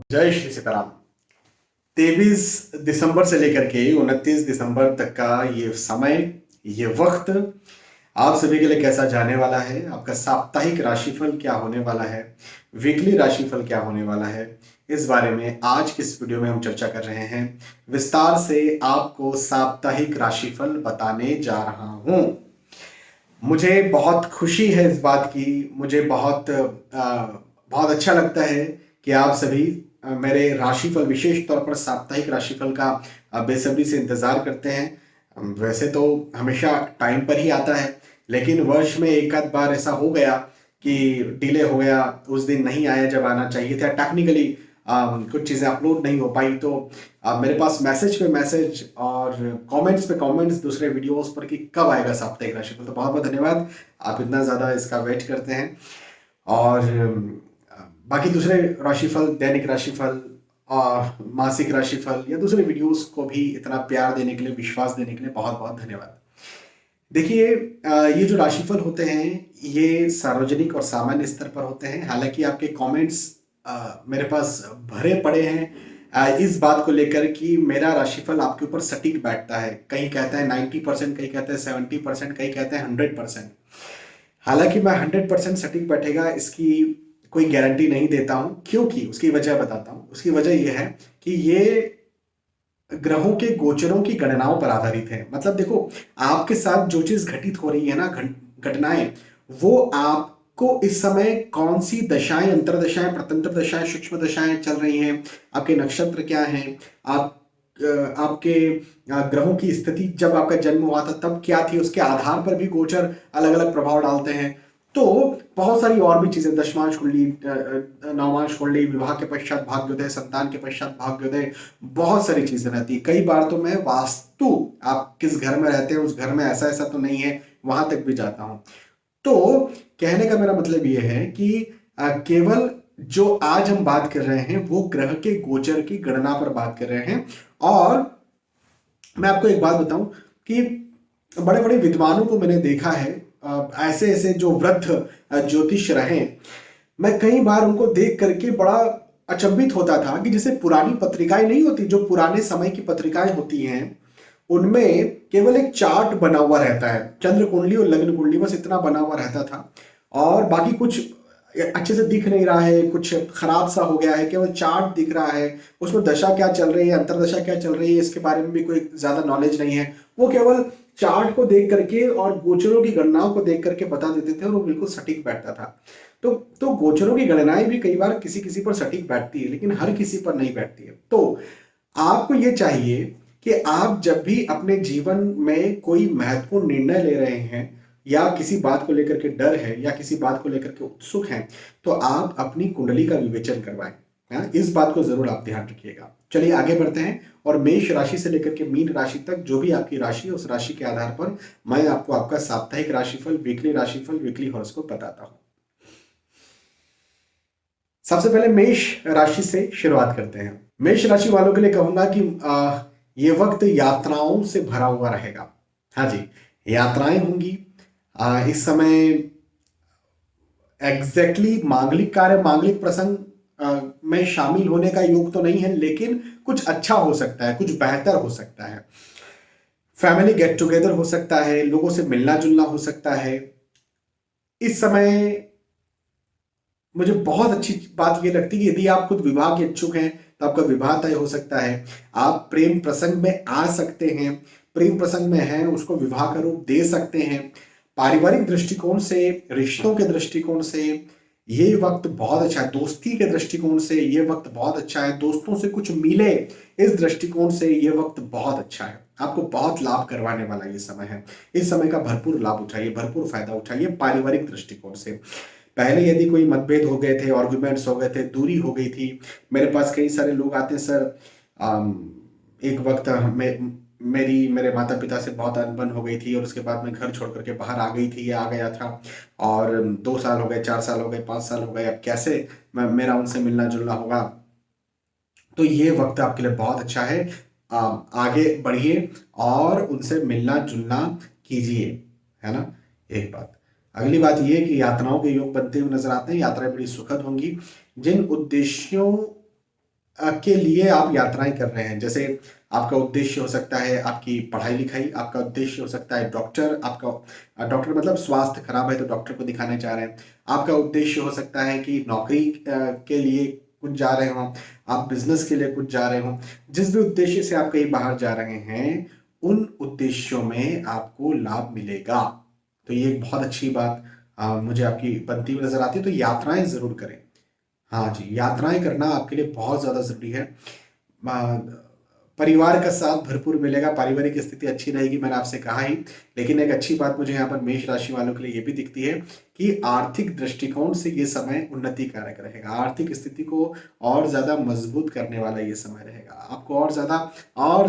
जय श्री सीताराम। 23 दिसंबर से लेकर के 29 दिसंबर तक का ये समय, ये वक्त आप सभी के लिए कैसा जाने वाला है। आपका साप्ताहिक राशिफल क्या होने वाला है, वीकली राशिफल क्या होने वाला है, इस बारे में आज की इस वीडियो में हम चर्चा कर रहे हैं। विस्तार से आपको साप्ताहिक राशिफल बताने जा रहा हूं। मुझे बहुत खुशी है इस बात की, मुझे बहुत अच्छा लगता है कि आप सभी मेरे राशिफल, विशेष तौर पर साप्ताहिक राशिफल का बेसब्री से इंतजार करते हैं। वैसे तो हमेशा टाइम पर ही आता है, लेकिन वर्ष में एक आध बार ऐसा हो गया कि डिले हो गया, उस दिन नहीं आया जब आना चाहिए था। टेक्निकली कुछ चीज़ें अपलोड नहीं हो पाई, तो मेरे पास मैसेज पे मैसेज और कमेंट्स पे कमेंट्स दूसरे वीडियोस पर कि कब आएगा साप्ताहिक राशिफल। तो बहुत बहुत धन्यवाद, आप इतना ज़्यादा इसका वेट करते हैं। और बाकी दूसरे राशिफल, दैनिक राशिफल, मासिक राशिफल या दूसरे वीडियोस को भी इतना प्यार देने के लिए, विश्वास देने के लिए बहुत बहुत धन्यवाद। देखिए, ये जो राशिफल होते हैं ये सार्वजनिक और सामान्य स्तर पर होते हैं। हालांकि आपके कमेंट्स मेरे पास भरे पड़े हैं इस बात को लेकर कि मेरा राशिफल आपके ऊपर सटीक बैठता है। कहीं कहता है 90%, कहीं कहता है 70%, कहीं कहते हैं 100%। हालांकि मैं 100% सटीक बैठेगा इसकी कोई गारंटी नहीं देता हूं, क्योंकि उसकी वजह बताता हूं। उसकी वजह यह है कि ये ग्रहों के गोचरों की गणनाओं पर आधारित है। मतलब देखो, आपके साथ जो चीज घटित हो रही है ना, घटनाएं, वो आपको इस समय कौन सी दशाएं, अंतरदशाएं, प्रतंत्र दशाएं, सूक्ष्म दशाएं चल रही हैं, आपके नक्षत्र क्या हैं, आपके ग्रहों की स्थिति जब आपका जन्म हुआ था तब क्या थी, उसके आधार पर भी गोचर अलग अलग प्रभाव डालते हैं। तो बहुत सारी और भी चीजें, दशमांश कुंडली, नवमांश कुंडली, विवाह के पश्चात भाग्योदय, संतान के पश्चात भाग्योदय, बहुत सारी चीजें रहती है। कई बार तो मैं वास्तु, आप किस घर में रहते हैं उस घर में ऐसा ऐसा तो नहीं है, वहां तक भी जाता हूं। तो कहने का मेरा मतलब यह है कि केवल जो आज हम बात कर रहे हैं वो ग्रह के गोचर की गणना पर बात कर रहे हैं। और मैं आपको एक बात बताऊं कि बड़े बड़े विद्वानों को मैंने देखा है, ऐसे ऐसे जो वृद्ध ज्योतिष रहे, मैं कई बार उनको देख करके बड़ा अचंभित होता था कि जैसे पुरानी पत्रिकाएं नहीं होती, जो पुराने समय की पत्रिकाएं होती हैं, उनमें केवल एक चार्ट बना हुआ रहता है, चंद्र कुंडली और लग्न कुंडली, बस इतना बना हुआ रहता था। और बाकी कुछ अच्छे से दिख नहीं रहा है, कुछ खराब सा हो गया है, केवल चार्ट दिख रहा है, उसमें दशा क्या चल रही है, अंतरदशा क्या चल रही है, इसके बारे में भी कोई ज्यादा नॉलेज नहीं है। वो केवल चार्ट को देख करके और गोचरों की गणनाओं को देख करके बता देते थे, और वो बिल्कुल सटीक बैठता था। तो गोचरों की गणनाएं भी कई बार किसी किसी पर सटीक बैठती है, लेकिन हर किसी पर नहीं बैठती है। तो आपको ये चाहिए कि आप जब भी अपने जीवन में कोई महत्वपूर्ण निर्णय ले रहे हैं, या किसी बात को लेकर के डर है, या किसी बात को लेकर के उत्सुक हैं, तो आप अपनी कुंडली का विवेचन करवाएं। इस बात को जरूर आप ध्यान रखिएगा। चलिए आगे बढ़ते हैं, और मेष राशि से लेकर के मीन राशि तक जो भी आपकी राशि है, उस राशि के आधार पर मैं आपको आपका साप्ताहिक राशिफल, वीकली हॉरोस्कोप बताता हूं। सबसे पहले मेष राशि से शुरुआत करते हैं। मेष राशि वालों के लिए कहूंगा कि ये वक्त यात्राओं से भरा हुआ रहेगा। हाँ जी, यात्राएं होंगी इस समय। मांगलिक कार्य, मांगलिक प्रसंग में शामिल होने का योग तो नहीं है, लेकिन कुछ अच्छा हो सकता है, कुछ बेहतर हो सकता है। फैमिली गेट टुगेदर हो सकता है, लोगों से मिलना जुलना हो सकता है। इस समय मुझे बहुत अच्छी बात ये लगती है कि यदि आप खुद विवाह के इच्छुक हैं तो आपका विवाह तय हो सकता है। आप प्रेम प्रसंग में आ सकते हैं, प्रेम प्रसंग में हैं उसको विवाह का रूप दे सकते हैं। पारिवारिक दृष्टिकोण से, रिश्तों के दृष्टिकोण से ये वक्त बहुत अच्छा है। दोस्ती के दृष्टिकोण से ये वक्त बहुत अच्छा है। दोस्तों से कुछ मिले, इस दृष्टिकोण से ये वक्त बहुत अच्छा है। आपको बहुत लाभ करवाने वाला ये समय है। इस समय का भरपूर लाभ उठाइए, भरपूर फायदा उठाइए पारिवारिक दृष्टिकोण से। पहले यदि कोई मतभेद हो गए थे, आर्गुमेंट्स हो गए थे, दूरी हो गई थी, मेरे पास कई सारे लोग आते हैं, सर एक वक्त मेरे माता पिता से बहुत अनबन हो गई थी, और उसके बाद मैं घर छोड़ करके बाहर आ गई थी या आ गया था, और 2 साल हो गए, 4 साल हो गए, 5 साल हो गए, अब कैसे मेरा उनसे मिलना जुलना होगा। तो ये वक्त आपके लिए बहुत अच्छा है। आगे बढ़िए और उनसे मिलना जुलना कीजिए, है ना। एक बात, अगली बात ये कि यात्राओं के योग बनते हुए नजर आते हैं। यात्राएं बड़ी सुखद होंगी। जिन उद्देश्यों के लिए आप यात्राएं कर रहे हैं। जैसे आपका उद्देश्य हो सकता है आपकी पढ़ाई लिखाई, आपका उद्देश्य हो सकता है डॉक्टर, आपका डॉक्टर मतलब स्वास्थ्य खराब है तो डॉक्टर को दिखाने जा रहे हैं। आपका उद्देश्य हो सकता है कि नौकरी के लिए कुछ जा रहे हो, आप बिजनेस के लिए कुछ जा रहे हो। जिस भी उद्देश्य से आप कहीं बाहर जा रहे हैं, उन उद्देश्यों में आपको लाभ मिलेगा। तो ये एक बहुत अच्छी बात मुझे आपकी बनती हुई नजर आती है। तो यात्राएं जरूर करें। हाँ जी, यात्राएं करना आपके लिए बहुत ज़्यादा ज़रूरी है। परिवार का साथ भरपूर मिलेगा, पारिवारिक स्थिति अच्छी रहेगी, मैंने आपसे कहा ही। लेकिन एक अच्छी बात मुझे यहाँ पर मेष राशि वालों के लिए ये भी दिखती है कि आर्थिक दृष्टिकोण से ये समय उन्नति कारक रहेगा। आर्थिक स्थिति को और ज़्यादा मजबूत करने वाला ये समय रहेगा। आपको और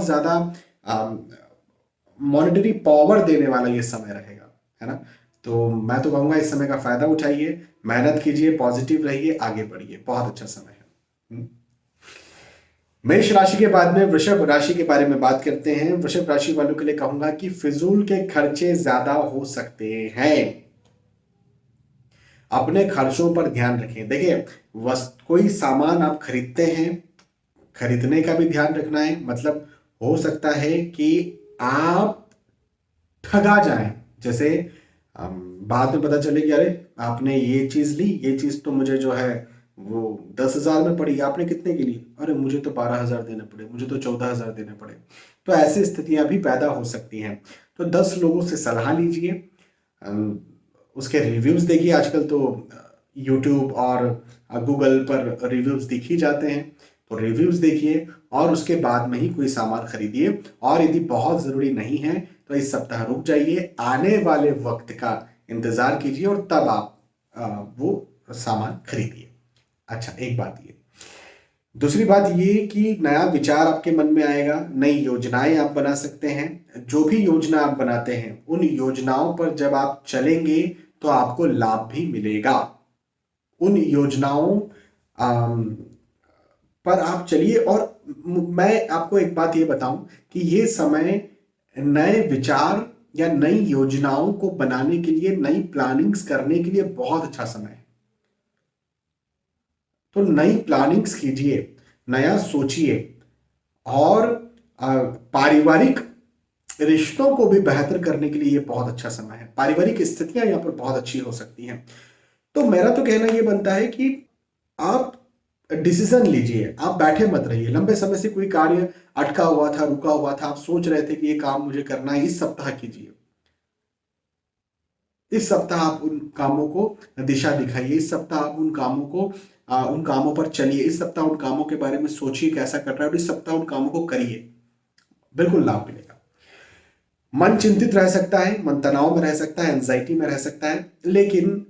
ज़्यादा मॉनेटरी पावर देने वाला ये समय रहेगा, है ना। तो मैं तो कहूँगा इस समय का फायदा उठाइए, मेहनत कीजिए, पॉजिटिव रहिए, आगे बढ़िए। बहुत अच्छा समय है। मेष राशि के बाद में वृषभ राशि के बारे में बात करते हैं। वृषभ राशि वालों के लिए कहूंगा कि फिजूल के खर्चे ज्यादा हो सकते हैं। अपने खर्चों पर ध्यान रखें। देखिए, कोई सामान आप खरीदते हैं, खरीदने का भी ध्यान रखना है। मतलब हो सकता है कि आप ठगा जाएं। जैसे बाद में पता चले कि अरे आपने ये चीज ली, ये चीज तो मुझे जो है वो 10,000 में पड़ी, आपने कितने की ली? अरे मुझे तो 12,000 देने पड़े, मुझे तो 14,000 देने पड़े। तो ऐसी स्थितियां भी पैदा हो सकती हैं। तो 10 लोगों से सलाह लीजिए, उसके रिव्यूज देखिए। आजकल तो यूट्यूब और गूगल पर रिव्यूज दिख ही जाते हैं। तो रिव्यूज देखिए और उसके बाद में ही कोई सामान खरीदिए। और यदि बहुत जरूरी नहीं है तो इस सप्ताह रुक जाइए, आने वाले वक्त का इंतजार कीजिए और तब आप वो सामान खरीदिए। अच्छा, एक बात ये। दूसरी बात ये कि नया विचार आपके मन में आएगा, नई योजनाएं आप बना सकते हैं। जो भी योजना आप बनाते हैं, उन योजनाओं पर जब आप चलेंगे तो आपको लाभ भी मिलेगा। उन योजनाओं पर आप चलिए। और मैं आपको एक बात ये बताऊं कि ये समय नए विचार या नई योजनाओं को बनाने के लिए, नई प्लानिंग्स करने के लिए बहुत अच्छा समय है। तो नई प्लानिंग्स कीजिए, नया सोचिए और पारिवारिक रिश्तों को भी बेहतर करने के लिए ये बहुत अच्छा समय है। पारिवारिक स्थितियां यहाँ पर बहुत अच्छी हो सकती हैं। तो मेरा तो कहना ये बनता है कि आप डिसीजन लीजिए, आप बैठे मत रहिए। लंबे समय से कोई कार्य अटका हुआ था, रुका हुआ था, आप सोच रहे थे कि ये काम मुझे करना है, इस सप्ताह कीजिए। इस सप्ताह आप उन कामों को दिशा दिखाइए। इस सप्ताह आप उन कामों पर चलिए। इस सप्ताह उन कामों के बारे में सोचिए कैसा कर रहा है और इस सप्ताह उन कामों को करिए। बिल्कुल लाभ मिलेगा। मन चिंतित रह सकता है, मन तनाव में रह सकता है, एंजाइटी में रह सकता है, लेकिन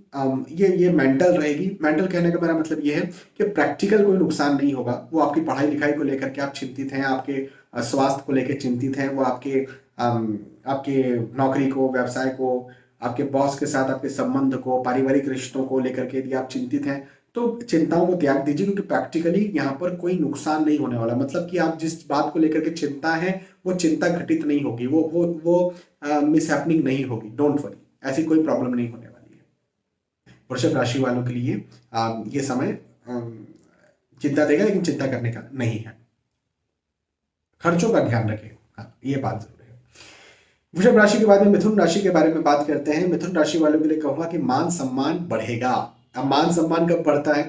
ये मेंटल रहेगी। मेंटल कहने का मेरा मतलब ये है कि प्रैक्टिकल कोई नुकसान नहीं होगा। वो आपकी पढ़ाई लिखाई को लेकर के आप चिंतित हैं, आपके स्वास्थ्य को लेकर चिंतित हैं, वो आपके नौकरी को, व्यवसाय को, आपके बॉस के साथ आपके संबंध को, पारिवारिक रिश्तों को लेकर के यदि आप चिंतित हैं तो चिंताओं को त्याग दीजिए, क्योंकि प्रैक्टिकली यहाँ पर कोई नुकसान नहीं होने वाला। मतलब कि आप जिस बात को लेकर के चिंता है वो चिंता घटित नहीं होगी, वो मिस हैपनिंग नहीं होगी। डोंट वरी, ऐसी कोई प्रॉब्लम नहीं होने वाली है। वृषभ राशि वालों के लिए ये समय चिंता देगा, लेकिन चिंता करने का नहीं है। खर्चों का ध्यान रखें, हाँ, ये बात जरूर है। वृषभ राशि के बाद में मिथुन राशि के बारे में बात करते हैं। मिथुन राशि वालों के लिए कहूंगा कि मान सम्मान बढ़ेगा। अब मान सम्मान कब बढ़ता है?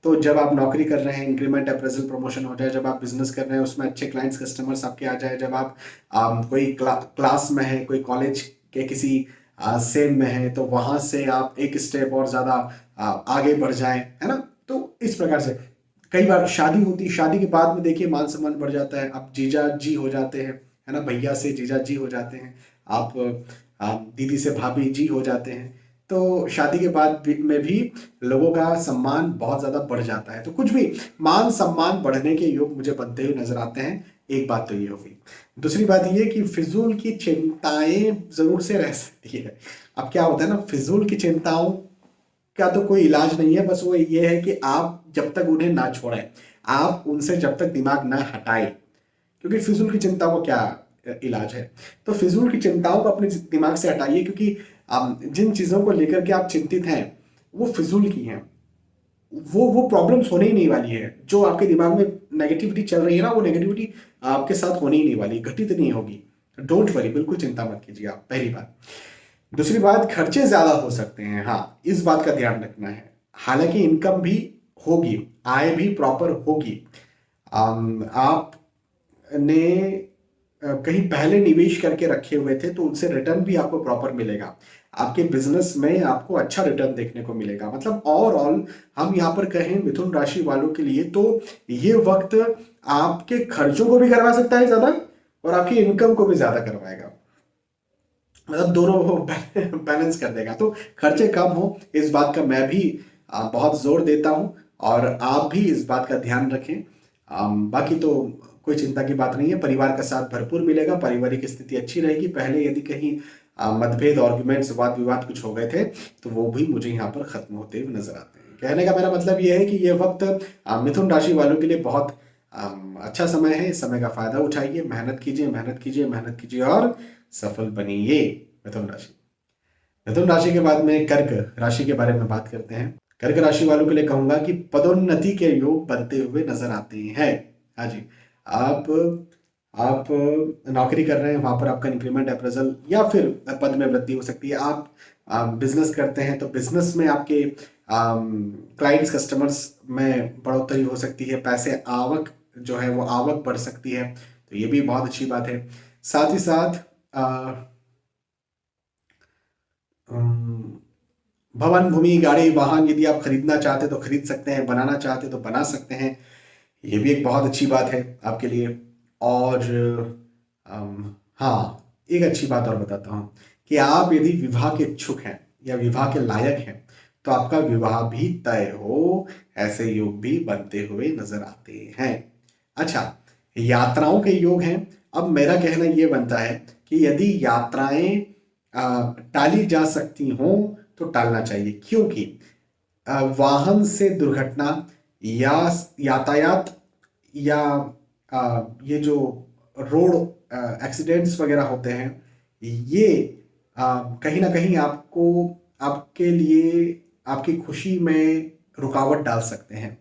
तो जब आप नौकरी कर रहे हैं, इंक्रीमेंट, अप्रेजल, प्रमोशन हो जाए, जब आप बिजनेस कर रहे हैं उसमें अच्छे क्लाइंट्स, कस्टमर्स आपके आ जाए, जब आप कोई क्लास में है, कोई कॉलेज के किसी सेम में है, तो वहां से आप एक स्टेप और ज्यादा आगे बढ़ जाए, है ना। तो इस प्रकार से कई बार शादी होती, शादी के बाद में देखिए मान सम्मान बढ़ जाता है। आप जीजा जी हो जाते हैं, है ना, भैया से जीजा जी हो जाते हैं, आप दीदी से भाभी जी हो जाते हैं। तो शादी के बाद में भी लोगों का सम्मान बहुत ज्यादा बढ़ जाता है। तो कुछ भी मान सम्मान बढ़ने के योग मुझे बनते हुए नजर आते हैं। एक बात तो ये होगी। दूसरी बात ये कि फिजूल की चिंताएं जरूर से रह सकती है। अब क्या होता है ना, फिजूल की चिंताओं का तो कोई इलाज नहीं है। बस वो ये है कि आप जब तक उन्हें ना छोड़ें, आप उनसे जब तक दिमाग ना हटाएं, क्योंकि फिजूल की चिंताओं का क्या इलाज है। तो फिजूल की चिंताओं को अपने दिमाग से हटाइए, क्योंकि जिन चीजों को लेकर के आप चिंतित हैं वो फिजूल की हैं। वो प्रॉब्लम्स होने ही नहीं वाली है। जो आपके दिमाग में नेगेटिविटी चल रही है ना, वो नेगेटिविटी आपके साथ होनी ही नहीं वाली, घटित नहीं होगी। डोंट वरी, बिल्कुल चिंता मत कीजिए आप, पहली बात। दूसरी बात, खर्चे ज्यादा हो सकते हैं, हाँ इस बात का ध्यान रखना है। हालांकि इनकम भी होगी, आय भी प्रॉपर होगी। आपने कहीं पहले निवेश करके रखे हुए थे तो उनसे रिटर्न भी आपको प्रॉपर मिलेगा। आपके बिजनेस में आपको अच्छा रिटर्न देखने को मिलेगा। मतलब ओवरऑल हम यहाँ पर कहें मिथुन राशि वालों के लिए तो ये वक्त आपके खर्चों को भी करवा सकता है ज्यादा, और आपकी इनकम को भी ज्यादा करवाएगा। मतलब दोनों बैलेंस कर देगा। तो खर्चे कम हो, इस बात का मैं भी बहुत जोर देता हूं, और आप भी इस बात का ध्यान रखें। बाकी तो कोई चिंता की बात नहीं है, परिवार का साथ भरपूर मिलेगा, पारिवारिक स्थिति अच्छी रहेगी। पहले यदि कहीं मतभेद, आर्गुमेंट्स, वाद विवाद कुछ हो गए थे तो वो भी मुझे यहाँ पर खत्म होते हुए नजर आते हैं। कहने का मेरा मतलब ये है कि ये वक्त मिथुन राशि वालों के लिए बहुत अच्छा समय है। इस समय का फायदा उठाइए, मेहनत कीजिए, मेहनत कीजिए, मेहनत कीजिए और सफल बनिए। मिथुन राशि, मिथुन राशि के बाद में कर्क राशि के बारे में बात करते हैं। कर्क राशि वालों के लिए कहूंगा कि पदोन्नति के योग बनते हुए नजर आते हैं। हाँ जी, आप आप नौकरी कर रहे हैं, वहां पर आपका इंक्रीमेंट, अप्रेजल या फिर पद में वृद्धि हो सकती है। आप बिजनेस करते हैं तो बिजनेस में आपके क्लाइंट्स, कस्टमर्स में बढ़ोतरी हो सकती है। पैसे आवक जो है वो आवक बढ़ सकती है, तो ये भी बहुत अच्छी बात है। साथ ही साथ भवन, भूमि, गाड़ी, वाहन यदि आप खरीदना चाहते तो खरीद सकते हैं, बनाना चाहते तो बना सकते हैं। ये भी एक बहुत अच्छी बात है आपके लिए। और हाँ, एक अच्छी बात और बताता हूँ कि आप यदि विवाह के इच्छुक हैं या विवाह के लायक हैं तो आपका विवाह भी तय हो, ऐसे योग भी बनते हुए नजर आते हैं। अच्छा, यात्राओं के योग हैं। अब मेरा कहना यह बनता है कि यदि यात्राएं टाली जा सकती हों तो टालना चाहिए, क्योंकि वाहन से दुर्घटना या यातायात या ये जो रोड एक्सीडेंट्स वगैरह होते हैं, ये कहीं ना कहीं आपको, आपके लिए, आपकी खुशी में रुकावट डाल सकते हैं।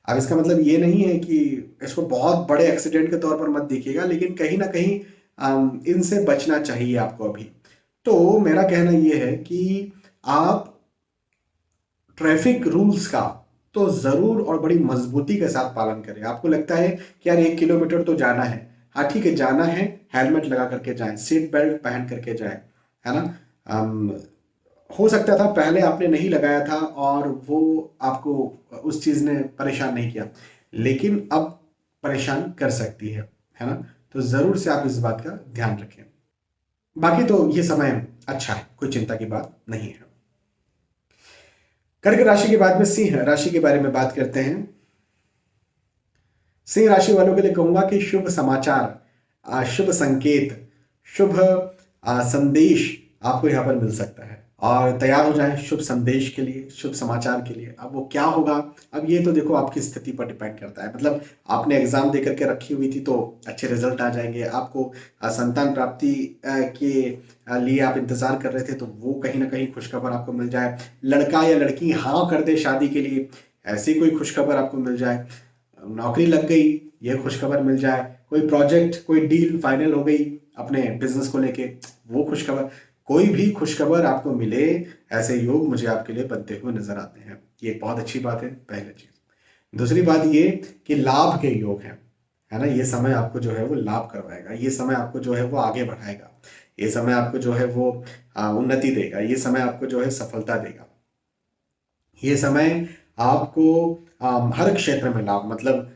अब इसका मतलब ये नहीं है कि इसको बहुत बड़े एक्सीडेंट के तौर पर मत देखिएगा, लेकिन कहीं ना कहीं इनसे बचना चाहिए आपको अभी। तो मेरा कहना यह है कि आप ट्रैफिक रूल्स का तो जरूर और बड़ी मजबूती के साथ पालन करें। आपको लगता है कि यार 1 किलोमीटर तो जाना है, हाँ ठीक है जाना है, हेलमेट लगा करके जाएं, सीट बेल्ट पहन करके जाएं, है ना। हो सकता था पहले आपने नहीं लगाया था और वो आपको उस चीज ने परेशान नहीं किया, लेकिन अब परेशान कर सकती है ना। तो जरूर से आप इस बात का ध्यान रखें। बाकी तो ये समय अच्छा है, कोई चिंता की बात नहीं है। कर्क राशि के बाद में सिंह राशि के बारे में बात करते हैं। सिंह राशि वालों के लिए कहूंगा कि शुभ समाचार, शुभ संकेत, शुभ संदेश आपको यहां पर मिल सकता है, और तैयार हो जाएं शुभ संदेश के लिए, शुभ समाचार के लिए। अब वो क्या होगा, अब ये तो देखो आपकी स्थिति पर डिपेंड करता है। मतलब आपने एग्जाम दे करके रखी हुई थी तो अच्छे रिजल्ट आ जाएंगे। आपको संतान प्राप्ति के लिए आप इंतजार कर रहे थे तो वो कहीं ना कहीं खुशखबर आपको मिल जाए। लड़का या लड़की हाँ कर दे शादी के लिए, ऐसी कोई खुशखबर आपको मिल जाए। नौकरी लग गई, ये खुशखबर मिल जाए। कोई प्रोजेक्ट, कोई डील फाइनल हो गई अपने बिजनेस को लेके, वो खुशखबर, कोई भी खुशखबर आपको मिले, ऐसे योग मुझे आपके लिए बनते हुए नजर आते हैं। ये एक बहुत अच्छी बात है, पहली चीज। दूसरी बात ये कि लाभ के योग है ना। ये समय आपको जो है वो लाभ करवाएगा, ये समय आपको जो है वो आगे बढ़ाएगा, ये समय आपको जो है वो उन्नति देगा, ये समय आपको जो है सफलता देगा। ये समय आपको हर क्षेत्र में लाभ, मतलब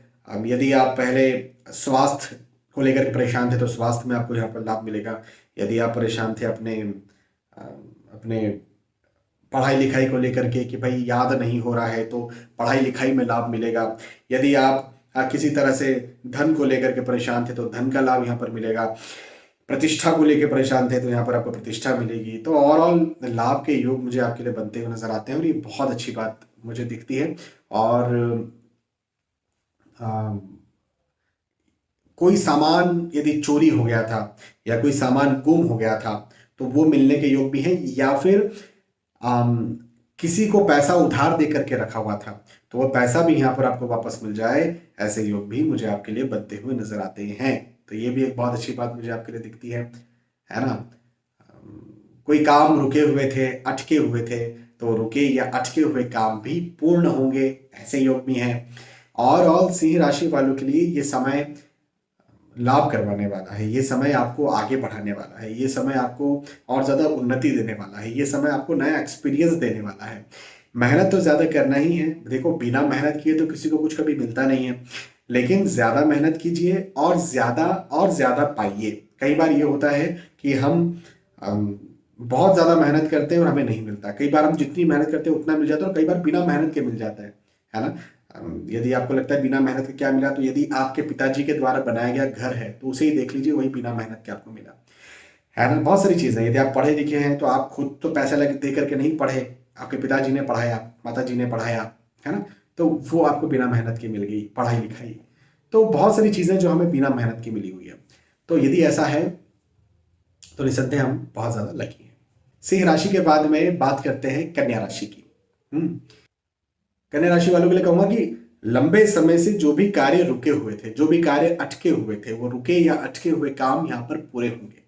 यदि आप पहले स्वास्थ्य को लेकर परेशान थे तो स्वास्थ्य में आपको यहाँ पर लाभ मिलेगा। यदि आप परेशान थे अपने पढ़ाई लिखाई को लेकर के कि भाई याद नहीं हो रहा है, तो पढ़ाई लिखाई में लाभ मिलेगा। यदि आप किसी तरह से धन को लेकर के परेशान थे तो धन का लाभ यहाँ पर मिलेगा। प्रतिष्ठा को लेकर परेशान थे तो यहाँ पर आपको प्रतिष्ठा मिलेगी। तो ओवरऑल लाभ के योग मुझे आपके लिए बनते हुए नजर आते हैं, और ये बहुत अच्छी बात मुझे दिखती है। और कोई सामान यदि चोरी हो गया था या कोई सामान गुम हो गया था तो वो मिलने के योग भी हैं, या फिर किसी को पैसा उधार दे करके रखा हुआ था तो वो पैसा भी यहाँ पर आपको वापस मिल जाए, ऐसे योग भी मुझे आपके लिए बनते हुए नजर आते हैं। तो ये भी एक बहुत अच्छी बात मुझे आपके लिए दिखती है ना। कोई काम रुके हुए थे, अटके हुए थे, तो रुके या अटके हुए काम भी पूर्ण होंगे, ऐसे योग भी हैं। और सिंह राशि वालों के लिए ये समय लाभ करवाने वाला है, ये समय आपको आगे बढ़ाने वाला है, ये समय आपको और ज़्यादा उन्नति देने वाला है, ये समय आपको नया एक्सपीरियंस देने वाला है। मेहनत तो ज़्यादा करना ही है, देखो बिना मेहनत किए तो किसी को कुछ कभी मिलता नहीं है, लेकिन ज़्यादा मेहनत कीजिए और ज़्यादा पाइए। कई बार ये होता है कि हम बहुत ज़्यादा मेहनत करते हैं और हमें नहीं मिलता, कई बार हम जितनी मेहनत करते हैं उतना मिल जाता है और कई बार बिना मेहनत के मिल जाता है ना। यदि आपको लगता है बिना मेहनत के क्या मिला, तो यदि आपके पिताजी के द्वारा बनाया गया घर है तो उसे ही देख लीजिए, वही बिना मेहनत के आपको मिला है ना। बहुत सारी चीज़ें, यदि आप पढ़े लिखे हैं तो आप खुद तो पैसा लगे दे करके नहीं पढ़े, आपके पिताजी ने पढ़ाया, माता जी ने पढ़ाया, है ना, तो वो आपको बिना मेहनत की मिल गई पढ़ाई लिखाई। तो बहुत सारी चीज़ें जो हमें बिना मेहनत की मिली हुई है, तो यदि ऐसा है तो निसंदेह हम बहुत ज़्यादा लकी हैं। सिंह राशि के बाद में बात करते हैं कन्या राशि की। कन्या राशि वालों के लिए कहूंगा कि लंबे समय से जो भी कार्य रुके हुए थे, जो भी कार्य अटके हुए थे, वो रुके या अटके हुए काम यहाँ पर पूरे होंगे।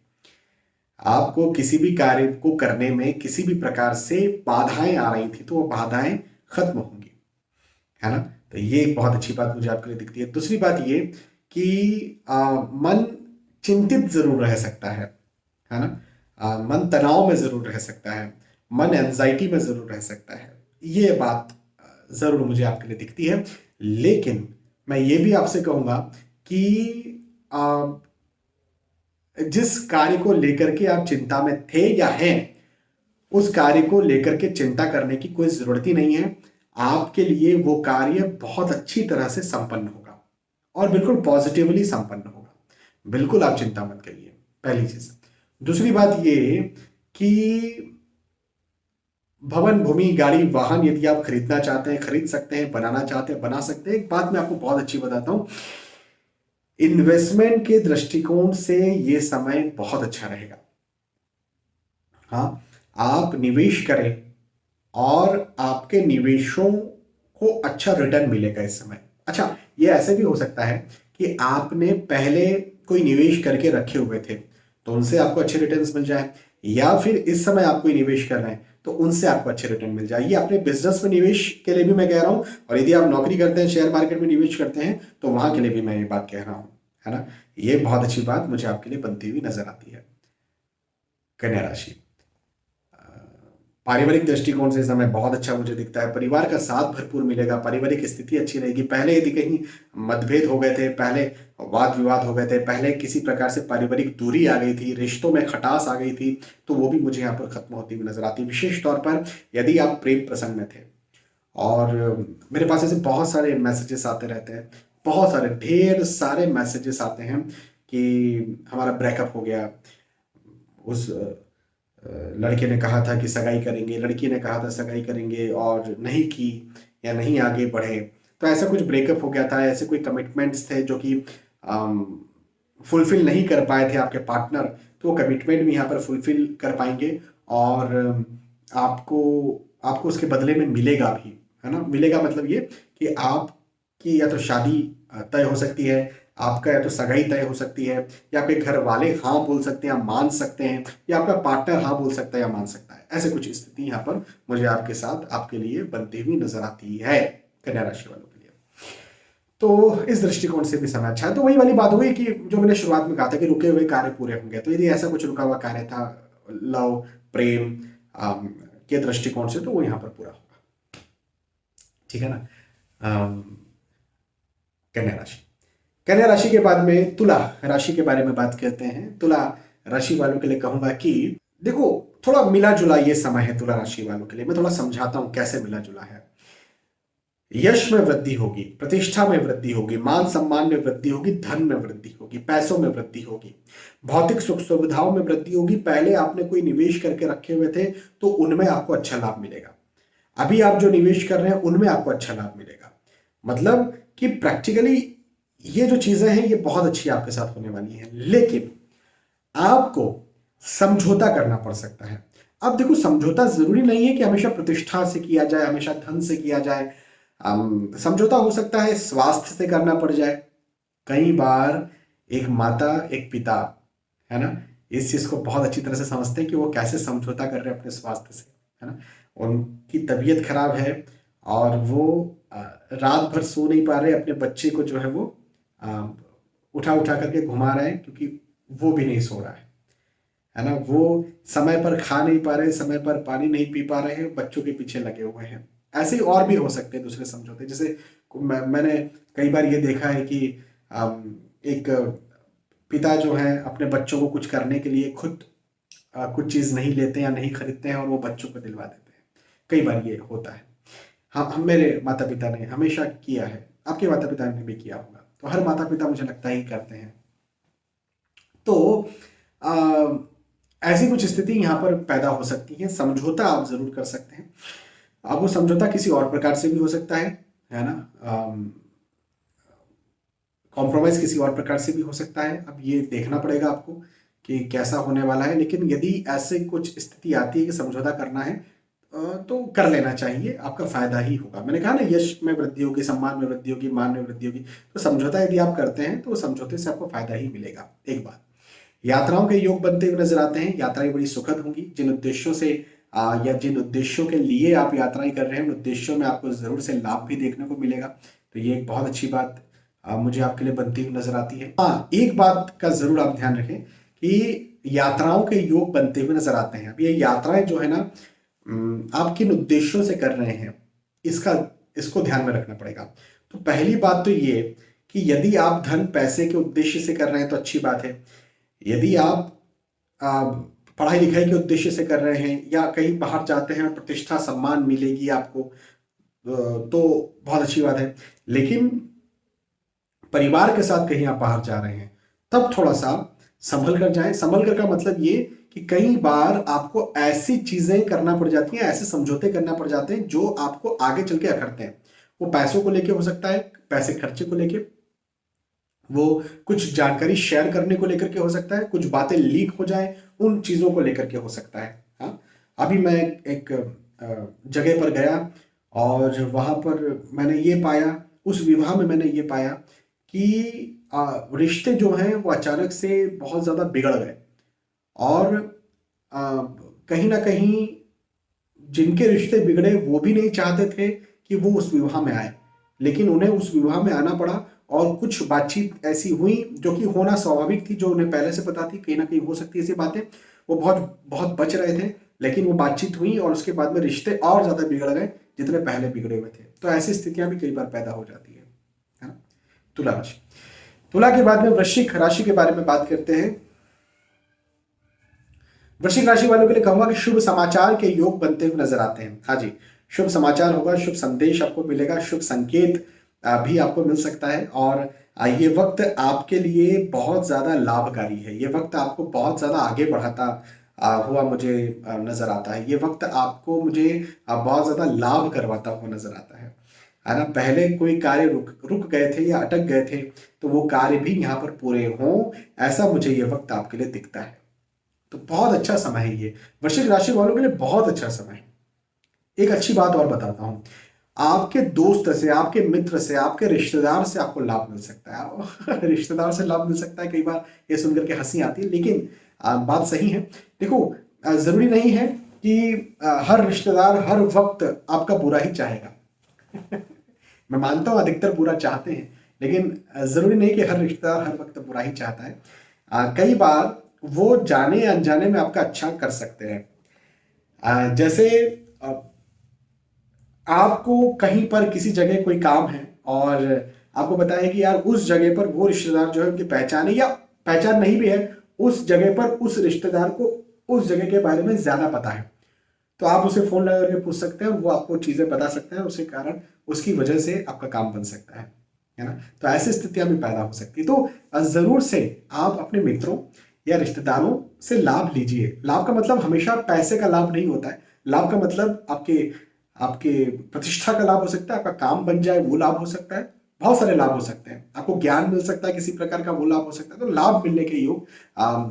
आपको किसी भी कार्य को करने में किसी भी प्रकार से बाधाएं आ रही थी तो वो बाधाएं खत्म होंगी, है ना। तो ये एक बहुत अच्छी बात मुझे आपके लिए दिखती है। दूसरी बात ये कि मन चिंतित जरूर रह सकता है ना। मन तनाव में जरूर रह सकता है, मन एंजाइटी में जरूर रह सकता है, ये बात जरूर मुझे आपके लिए दिखती है। लेकिन मैं ये भी आपसे कहूंगा कि जिस कार्य को लेकर के आप चिंता में थे या हैं, उस कार्य को लेकर के चिंता करने की कोई जरूरत ही नहीं है। आपके लिए वो कार्य बहुत अच्छी तरह से संपन्न होगा और बिल्कुल पॉजिटिवली संपन्न होगा। बिल्कुल आप चिंता मत करिए, पहली चीज। दूसरी बात ये कि भवन, भूमि, गाड़ी, वाहन यदि आप खरीदना चाहते हैं खरीद सकते हैं, बनाना चाहते हैं बना सकते हैं। एक बात मैं आपको बहुत अच्छी बताता हूं, इन्वेस्टमेंट के दृष्टिकोण से ये समय बहुत अच्छा रहेगा। हाँ, आप निवेश करें और आपके निवेशों को अच्छा रिटर्न मिलेगा इस समय। अच्छा, ये ऐसे भी हो सकता है कि आपने पहले कोई निवेश करके रखे हुए थे तो उनसे आपको अच्छे रिटर्न्स मिल जाए, या फिर इस समय आप कोई निवेश कर रहे हैं तो उनसे आपको अच्छे रिटर्न मिल जाए। ये अपने बिजनेस में निवेश के लिए भी मैं कह रहा हूं, और यदि आप नौकरी करते हैं, शेयर मार्केट में निवेश करते हैं तो वहां के लिए भी मैं ये बात कह रहा हूं, है ना। ये बहुत अच्छी बात मुझे आपके लिए बनती हुई नजर आती है। कन्या राशि, पारिवारिक दृष्टिकोण से समय बहुत अच्छा मुझे दिखता है। परिवार का साथ भरपूर मिलेगा, पारिवारिक स्थिति अच्छी रहेगी। पहले यदि कहीं मतभेद हो गए थे, पहले वाद विवाद हो गए थे, पहले किसी प्रकार से पारिवारिक दूरी आ गई थी, रिश्तों में खटास आ गई थी, तो वो भी मुझे यहाँ पर खत्म होती हुई नजर आती है। विशेष तौर पर यदि आप प्रेम प्रसंग में थे, और मेरे पास ऐसे बहुत सारे मैसेजेस आते रहते हैं, बहुत सारे ढेर सारे मैसेजेस आते हैं कि हमारा ब्रेकअप हो गया, उस लड़के ने कहा था कि सगाई करेंगे, लड़की ने कहा था सगाई करेंगे और नहीं की या नहीं आगे बढ़े, तो ऐसा कुछ ब्रेकअप हो गया था, ऐसे कोई कमिटमेंट्स थे जो कि फुलफिल नहीं कर पाए थे आपके पार्टनर, तो वो कमिटमेंट भी यहाँ पर फुलफिल कर पाएंगे और आपको आपको उसके बदले में मिलेगा भी, है ना। मिलेगा मतलब ये कि आपकी या तो शादी तय हो सकती है, आपका या तो सगाई तय हो सकती है, या आपके घर वाले हाँ बोल सकते हैं या मान सकते हैं, या आपका पार्टनर हाँ बोल सकता है या मान सकता है। ऐसे कुछ स्थिति यहाँ पर मुझे आपके साथ आपके लिए बनती हुई नजर आती है कन्या राशि वालों के लिए। तो इस दृष्टिकोण से भी समय अच्छा है। तो वही वाली बात हुई कि जो मैंने शुरुआत में कहा था कि रुके हुए कार्य पूरे होंगे, तो यदि ऐसा कुछ रुका हुआ कार्य था लव प्रेम के दृष्टिकोण से, तो वो यहाँ पर पूरा होगा, ठीक है ना। कन्या राशि, कन्या राशि के बाद में तुला राशि के बारे में बात करते हैं। तुला राशि वालों के लिए कहूंगा कि देखो, थोड़ा मिला जुला ये समय है तुला राशि वालों के लिए। मैं थोड़ा समझाता हूं कैसे मिला जुला है। यश में वृद्धि होगी, प्रतिष्ठा में वृद्धि होगी, मान सम्मान में वृद्धि होगी, धन में वृद्धि होगी, पैसों में वृद्धि होगी, भौतिक सुख सुविधाओं में वृद्धि होगी। पहले आपने कोई निवेश करके रखे हुए थे तो उनमें आपको अच्छा लाभ मिलेगा। अभी आप जो निवेश कर रहे हैं उनमें आपको अच्छा लाभ मिलेगा। मतलब कि प्रैक्टिकली ये जो चीजें हैं ये बहुत अच्छी आपके साथ होने वाली हैं, लेकिन आपको समझौता करना पड़ सकता है। अब देखो, समझौता जरूरी नहीं है कि हमेशा प्रतिष्ठा से किया जाए, हमेशा धन से किया जाए। समझौता हो सकता है स्वास्थ्य से करना पड़ जाए। कई बार एक माता एक पिता, है ना, इस चीज को बहुत अच्छी तरह से समझते हैं कि वो कैसे समझौता कर रहे हैं अपने स्वास्थ्य से, है ना। उनकी तबीयत खराब है और वो रात भर सो नहीं पा रहे, अपने बच्चे को जो है वो अ, उठा उठा करके घुमा रहे हैं, क्योंकि वो भी नहीं सो रहा है ना। वो समय पर खा नहीं पा रहे, समय पर पानी नहीं पी पा रहे हैं, बच्चों के पीछे लगे हुए हैं। ऐसे ही और भी हो सकते हैं दूसरे समझौते। जैसे मैंने कई बार ये देखा है कि एक पिता जो है अपने बच्चों को कुछ करने के लिए खुद कुछ चीज नहीं लेते या नहीं खरीदते हैं और वो बच्चों को दिलवा देते हैं। कई बार ये होता है। हाँ, हम मेरे माता पिता ने हमेशा किया है, आपके माता पिता ने भी किया होगा, तो हर माता पिता मुझे लगता ही करते हैं। तो आ, ऐसी कुछ स्थिति यहाँ पर पैदा हो सकती है। समझौता आप जरूर कर सकते हैं। अब वो समझौता किसी और प्रकार से भी हो सकता है ना। कॉम्प्रोमाइज किसी और प्रकार से भी हो सकता है। अब ये देखना पड़ेगा आपको कि कैसा होने वाला है। लेकिन यदि ऐसे कुछ स्थिति आती है कि समझौता करना है, तो कर लेना चाहिए, आपका फायदा ही होगा। मैंने कहा ना, यश में वृद्धि होगी, सम्मान में वृद्धि होगी, मान में वृद्धि होगी। तो समझौता यदि आप करते हैं तो समझौते से आपको फायदा ही मिलेगा। एक बात, यात्राओं के योग बनते हुए नजर आते हैं। यात्राएं बड़ी सुखद होंगी। जिन उद्देश्यों से या जिन उद्देश्यों के लिए आप यात्राएं कर रहे हैं, उन उद्देश्यों में आपको जरूर से लाभ भी देखने को मिलेगा। तो ये एक बहुत अच्छी बात मुझे आपके लिए बनती हुई नजर आती है। हाँ, एक बात का जरूर आप ध्यान रखें कि यात्राओं के योग बनते हुए नजर आते हैं। अब ये यात्राएं जो है ना, आप किन उद्देश्यों से कर रहे हैं, इसको ध्यान में रखना पड़ेगा। तो पहली बात तो ये कि यदि आप धन पैसे के उद्देश्य से कर रहे हैं तो अच्छी बात है। यदि आप पढ़ाई लिखाई के उद्देश्य से कर रहे हैं या कहीं बाहर जाते हैं और प्रतिष्ठा सम्मान मिलेगी आपको, तो बहुत अच्छी बात है। लेकिन परिवार के साथ कहीं आप बाहर जा रहे हैं, तब थोड़ा सा संभल कर जाएं। संभल कर का मतलब ये कि कई बार आपको ऐसी चीजें करना पड़ जाती हैं, ऐसे समझौते करना पड़ जाते हैं जो आपको आगे चल के अखरते हैं। वो पैसों को लेके हो सकता है, पैसे खर्चे को लेके, वो कुछ जानकारी शेयर करने को लेकर के हो सकता है, कुछ बातें लीक हो जाए उन चीजों को लेकर के हो सकता है। हाँ, अभी मैं एक जगह पर गया और वहां पर मैंने ये पाया, उस विवाह में मैंने ये पाया कि रिश्ते जो हैं वो अचानक से बहुत ज्यादा बिगड़ गए। और कहीं ना कहीं जिनके रिश्ते बिगड़े वो भी नहीं चाहते थे कि वो उस विवाह में आए, लेकिन उन्हें उस विवाह में आना पड़ा। और कुछ बातचीत ऐसी हुई जो कि होना स्वाभाविक थी, जो उन्हें पहले से पता थी, कहीं ना कहीं हो सकती है ऐसी बातें। वो बहुत बहुत बच रहे थे, लेकिन वो बातचीत हुई और उसके बाद में रिश्ते और ज्यादा बिगड़ गए जितने पहले बिगड़े हुए थे। तो ऐसी स्थितियां भी कई बार पैदा हो जाती है ना। तुला राशि, तुला के बाद में वृश्चिक राशि के बारे में बात करते हैं। वृश्चिक राशि वालों के लिए कहूंगा कि शुभ समाचार के योग बनते हुए नजर आते हैं। हाँ जी, शुभ समाचार होगा, शुभ संदेश आपको मिलेगा, शुभ संकेत भी आपको मिल सकता है। और ये वक्त आपके लिए बहुत ज्यादा लाभकारी है। ये वक्त आपको बहुत ज्यादा आगे बढ़ाता हुआ मुझे नजर आता है। ये वक्त आपको मुझे बहुत ज्यादा लाभ करवाता हुआ नजर आता है ना। पहले कोई कार्य रुक गए थे या अटक गए थे, तो वो कार्य भी यहाँ पर पूरे हों, ऐसा मुझे ये वक्त आपके लिए दिखता है। तो बहुत अच्छा समय है ये, वृश्चिक राशि वालों के लिए बहुत अच्छा समय है। एक अच्छी बात और बताता हूं, आपके दोस्त से, आपके मित्र से, आपके रिश्तेदार से आपको लाभ मिल सकता है। रिश्तेदार से लाभ मिल सकता है, कई बार ये सुनकर के हंसी आती है, लेकिन बात सही है। देखो, जरूरी नहीं है कि हर रिश्तेदार हर वक्त आपका बुरा ही चाहेगा। मैं मानता हूं अधिकतर बुरा चाहते हैं, लेकिन जरूरी नहीं कि हर रिश्तेदार हर वक्त बुरा ही चाहता है। कई बार वो जाने अनजाने में आपका अच्छा कर सकते हैं। जैसे आपको कहीं पर किसी जगह कोई काम है और आपको पता है कि यार उस जगह पर वो रिश्तेदार जो है उनकी पहचान है, या पहचान नहीं भी है, उस जगह पर उस रिश्तेदार को उस जगह के बारे में ज्यादा पता है। तो आप उसे फोन लगा करके पूछ सकते हैं और वो आपको चीजें बता सकते हैं, उसके कारण उसकी वजह से आपका काम बन सकता है ना। तो ऐसी स्थितियां भी पैदा हो सकती है। तो जरूर से आप अपने मित्रों या रिश्तेदारों से लाभ लीजिए। लाभ का मतलब हमेशा पैसे का लाभ नहीं होता है। लाभ का मतलब आपके आपके प्रतिष्ठा का लाभ हो सकता है, आपका काम बन जाए वो लाभ हो सकता है, बहुत सारे लाभ हो सकते हैं, आपको ज्ञान मिल सकता है किसी प्रकार का, वो लाभ हो सकता है। तो लाभ मिलने के योग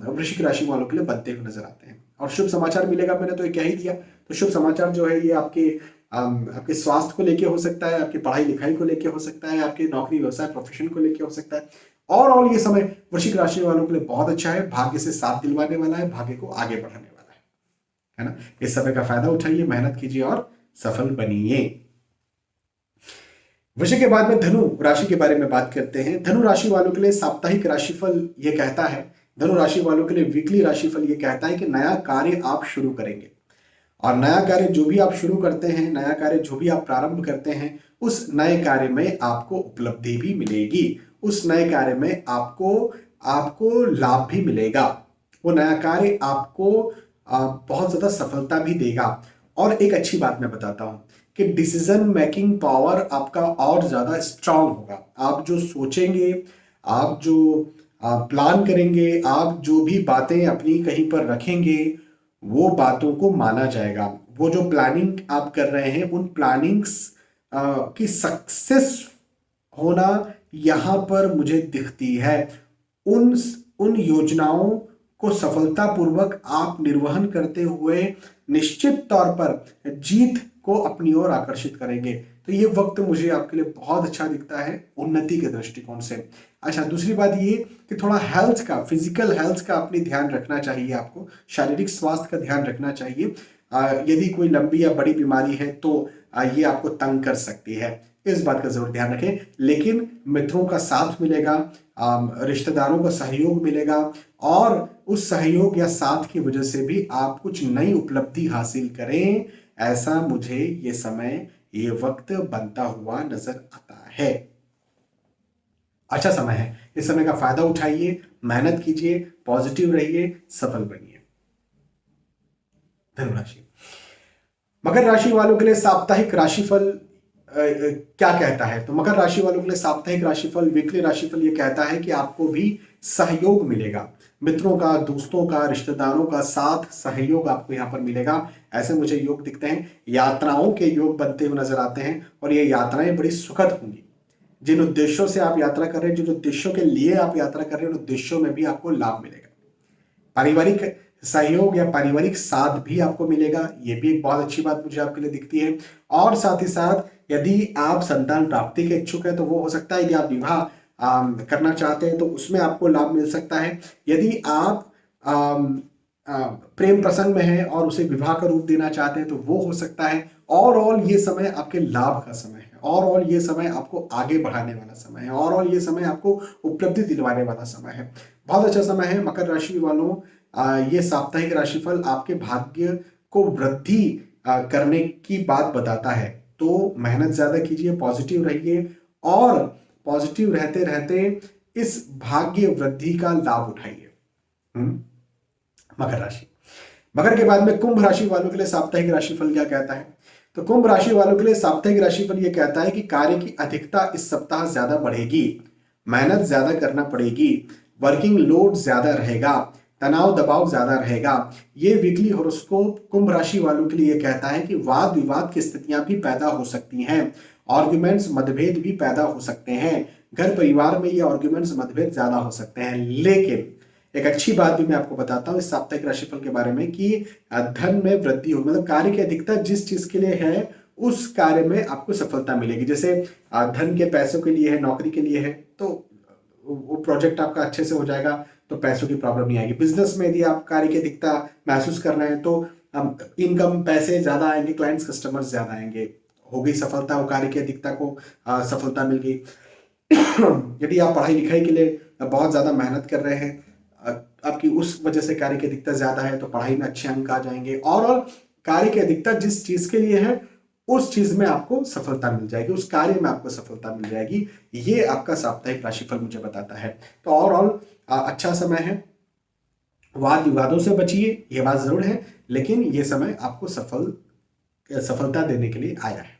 वृश्चिक राशि वालों के लिए बनते हुए नजर आते हैं। और शुभ समाचार मिलेगा, मैंने तो ये कह ही दिया। तो शुभ समाचार जो है ये आपके स्वास्थ्य को लेके हो सकता है, आपकी पढ़ाई लिखाई को लेके हो सकता है, आपके नौकरी व्यवसाय प्रोफेशन को लेके हो सकता है। और ये समय वृश्चिक राशि वालों के लिए बहुत अच्छा है, भाग्य से साथ दिलवाने वाला है, भाग्य को आगे बढ़ाने वाला है ना। इस समय का फायदा उठाइए, मेहनत कीजिए और सफल बनिए। वृश्चिक के बाद में धनु राशि के बारे में बात करते हैं। धनु राशि वालों के लिए साप्ताहिक राशिफल ये कहता है, धनु राशि वालों के लिए वीकली राशिफल ये कहता है कि नया कार्य आप शुरू करेंगे, और नया कार्य जो भी आप शुरू करते हैं, नया कार्य जो भी आप प्रारंभ करते हैं, उस नए कार्य में आपको उपलब्धि भी मिलेगी, उस नए कार्य में आपको लाभ भी मिलेगा। वो नया कार्य आपको बहुत ज्यादा सफलता भी देगा। और एक अच्छी बात मैं बताता हूं कि डिसीजन मेकिंग पावर आपका और ज्यादा स्ट्रांग होगा। आप जो सोचेंगे, आप जो प्लान करेंगे, आप जो भी बातें अपनी कहीं पर रखेंगे, वो बातों को माना जाएगा। वो जो प्लानिंग आप कर रहे हैं, उन प्लानिंग्स की सक्सेस होना यहां पर मुझे दिखती है। उन योजनाओं को सफलतापूर्वक आप निर्वहन करते हुए निश्चित तौर पर जीत को अपनी ओर आकर्षित करेंगे। तो ये वक्त मुझे आपके लिए बहुत अच्छा दिखता है उन्नति के दृष्टिकोण से। अच्छा, दूसरी बात ये कि थोड़ा हेल्थ का, फिजिकल हेल्थ का अपनी ध्यान रखना चाहिए, आपको शारीरिक स्वास्थ्य का ध्यान रखना चाहिए। यदि कोई लंबी या बड़ी बीमारी है तो ये आपको तंग कर सकती है, इस बात का जरूर ध्यान रखें। लेकिन मित्रों का साथ मिलेगा, रिश्तेदारों का सहयोग मिलेगा, और उस सहयोग या साथ की वजह से भी आप कुछ नई उपलब्धि हासिल करें, ऐसा मुझे ये समय, ये वक्त बनता हुआ नजर आता है। अच्छा समय है, इस समय का फायदा उठाइए, मेहनत कीजिए, पॉजिटिव रहिए, सफल बनिए। धनुराशि, मकर राशि वालों के लिए साप्ताहिक राशिफल क्या कहता है? तो मकर राशि वालों के लिए साप्ताहिक राशिफल, वीकली राशिफल ये कहता है कि आपको भी सहयोग मिलेगा, मित्रों का, दोस्तों का, रिश्तेदारों का साथ सहयोग आपको यहाँ पर मिलेगा, ऐसे मुझे योग दिखते हैं। यात्राओं के योग बनते हुए नजर आते हैं, और ये यात्राएं बड़ी सुखद होंगी। जिन उद्देश्यों से आप यात्रा कर रहे हैं, जिन उद्देश्यों के लिए आप यात्रा कर रहे हैं, उन उद्देश्यों में भी आपको लाभ मिलेगा। पारिवारिक सहयोग या पारिवारिक साथ भी आपको मिलेगा, ये भी एक बहुत अच्छी बात मुझे आपके लिए दिखती है। और साथ ही साथ यदि आप संतान प्राप्ति के इच्छुक है तो वो हो सकता है, यदि आप विवाह करना चाहते हैं तो उसमें आपको लाभ मिल सकता है। यदि आप प्रेम प्रसंग में हैं और उसे विवाह का रूप देना चाहते हैं तो वो हो सकता है। और ये समय आपके लाभ का समय है, और ये समय आपको आगे बढ़ाने वाला समय है, और ये समय आपको उपलब्धि दिलवाने वाला समय है। बहुत अच्छा समय है मकर राशि वालों। ये साप्ताहिक राशिफल आपके भाग्य को वृद्धि करने की बात बताता है। तो मेहनत ज्यादा कीजिए, पॉजिटिव रहिए, और पॉजिटिव रहते रहते इस भाग्य वृद्धि का लाभ उठाइए। मकर राशि, मकर के बाद में कुंभ राशि वालों के लिए साप्ताहिक राशिफल क्या कहता है? तो कुंभ राशि वालों के लिए साप्ताहिक राशिफल यह कहता है कि कार्य की अधिकता इस सप्ताह ज्यादा बढ़ेगी, मेहनत ज्यादा करना पड़ेगी, वर्किंग लोड ज्यादा रहेगा, तनाव दबाव ज्यादा रहेगा। ये वीकली हॉरोस्कोप कुंभ राशि वालों के लिए कहता है कि वाद विवाद की स्थितियां भी पैदा हो सकती हैं, आर्ग्यूमेंट्स, मतभेद भी पैदा हो सकते हैं, घर परिवार में ये आर्ग्यूमेंट्स, मतभेद ज्यादा हो सकते हैं। लेकिन एक अच्छी बात भी मैं आपको बताता हूं इस साप्ताहिक राशिफल के बारे में कि धन में वृद्धि हो, मतलब कार्य की अधिकता जिस चीज के लिए है उस कार्य में आपको सफलता मिलेगी। जैसे धन के पैसों के लिए है, नौकरी के लिए है, तो वो प्रोजेक्ट आपका अच्छे से हो जाएगा, तो पैसों की प्रॉब्लम नहीं आएगी। बिजनेस में यदि आप कार्य की अधिकता महसूस कर रहे हैं तो इनकम, पैसे ज्यादा आएंगे, क्लाइंट्स, कस्टमर्स ज्यादा आएंगे, हो गई सफलता, वो कार्य की अधिकता को सफलता मिल गई। यदि आप पढ़ाई लिखाई के लिए बहुत ज्यादा मेहनत कर रहे हैं, आपकी उस वजह से कार्य की अधिकता ज्यादा है, तो पढ़ाई में अच्छे अंक आ जाएंगे, और कार्य की अधिकता जिस चीज के लिए है उस चीज में आपको सफलता मिल जाएगी, उस कार्य में आपको सफलता मिल जाएगी। ये आपका साप्ताहिक राशिफल मुझे बताता है। तो ओवरऑल अच्छा समय है, वाद विवादों से बचिए, ये बात जरूर है, लेकिन ये समय आपको सफलता देने के लिए आया है।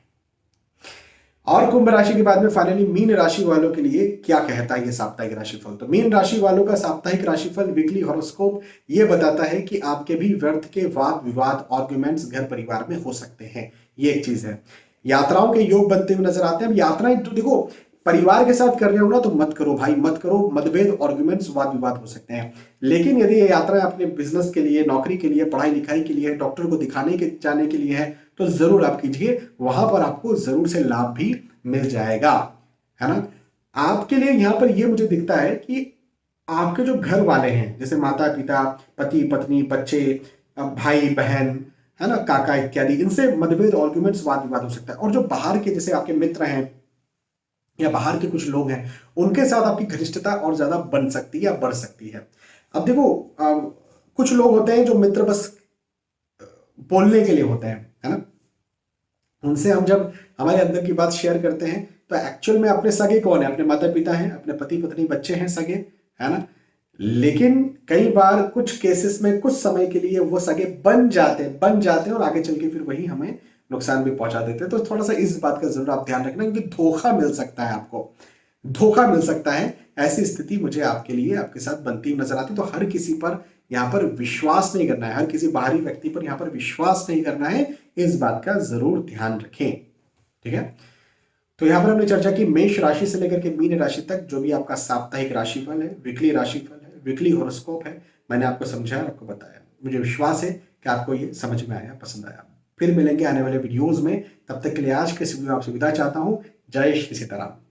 और कुंभ राशि के बाद में फाइनली मीन राशि वालों के लिए क्या कहता है ये साप्ताहिक राशिफल? तो मीन राशि वालों का साप्ताहिक राशिफल, वीकली हॉरोस्कोप, ये बताता है कि आपके भी व्यर्थ के वाद विवाद, आर्ग्यूमेंट्स घर परिवार में हो सकते हैं। ये एक चीज है। यात्राओं के योग बनते हुए नजर आते हैं। अब यात्राएं तो देखो, परिवार के साथ कर रहे हो ना तो मत करो भाई, मत करो। मतभेद, आर्गुमेंट्स, वाद विवाद हो सकते हैं। लेकिन यदि ये यात्रा अपने बिजनेस के लिए, नौकरी के लिए, पढ़ाई लिखाई के लिए, डॉक्टर को दिखाने के जाने के लिए है, तो जरूर आप कीजिए। वहां पर आपको जरूर से लाभ भी मिल जाएगा, है ना। आपके लिए यहाँ पर ये मुझे दिखता है कि आपके जो घर वाले हैं, जैसे माता पिता, पति पत्नी, बच्चे, भाई बहन, है ना, काका इत्यादि, इनसे मतभेद, आर्गुमेंट्स, वाद विवाद हो सकता है। और जो बाहर के, जैसे आपके मित्र हैं या बाहर के कुछ लोग हैं, उनके साथ आपकी घनिष्ठता और ज्यादा बन सकती है या बढ़ सकती है। अब देखो, कुछ लोग होते हैं जो मित्र बस बोलने के लिए होते हैं, है ना। उनसे हम जब हमारे अंदर की बात शेयर करते हैं तो एक्चुअल में अपने सगे कौन है? अपने माता पिता हैं, अपने पति पत्नी, बच्चे हैं सगे, है ना। लेकिन कई बार कुछ केसेस में कुछ समय के लिए वो सगे बन जाते हैं और आगे चल के फिर वही हमें नुकसान भी पहुंचा देते हैं। तो थोड़ा सा इस बात का जरूर आप ध्यान रखना, क्योंकि धोखा मिल सकता है, आपको धोखा मिल सकता है। ऐसी स्थिति मुझे आपके लिए, आपके साथ बनती हुई नजर आती। तो हर किसी पर यहाँ पर विश्वास नहीं करना है, हर किसी बाहरी व्यक्ति पर यहाँ पर विश्वास नहीं करना है। इस बात का जरूर ध्यान रखें, ठीक है। तो यहाँ पर हमने चर्चा की मेष राशि से लेकर के मीन राशि तक, जो भी आपका साप्ताहिक राशिफल है, वीकली राशिफल है, वीकली हॉरोस्कोप है, मैंने आपको समझाया, आपको बताया। मुझे विश्वास है कि आपको ये समझ में आया, पसंद आया। फिर मिलेंगे आने वाले वीडियोज में। तब तक के लिए आज के इस वीडियो आपसे विदा चाहता हूं। जय श्री सीताराम।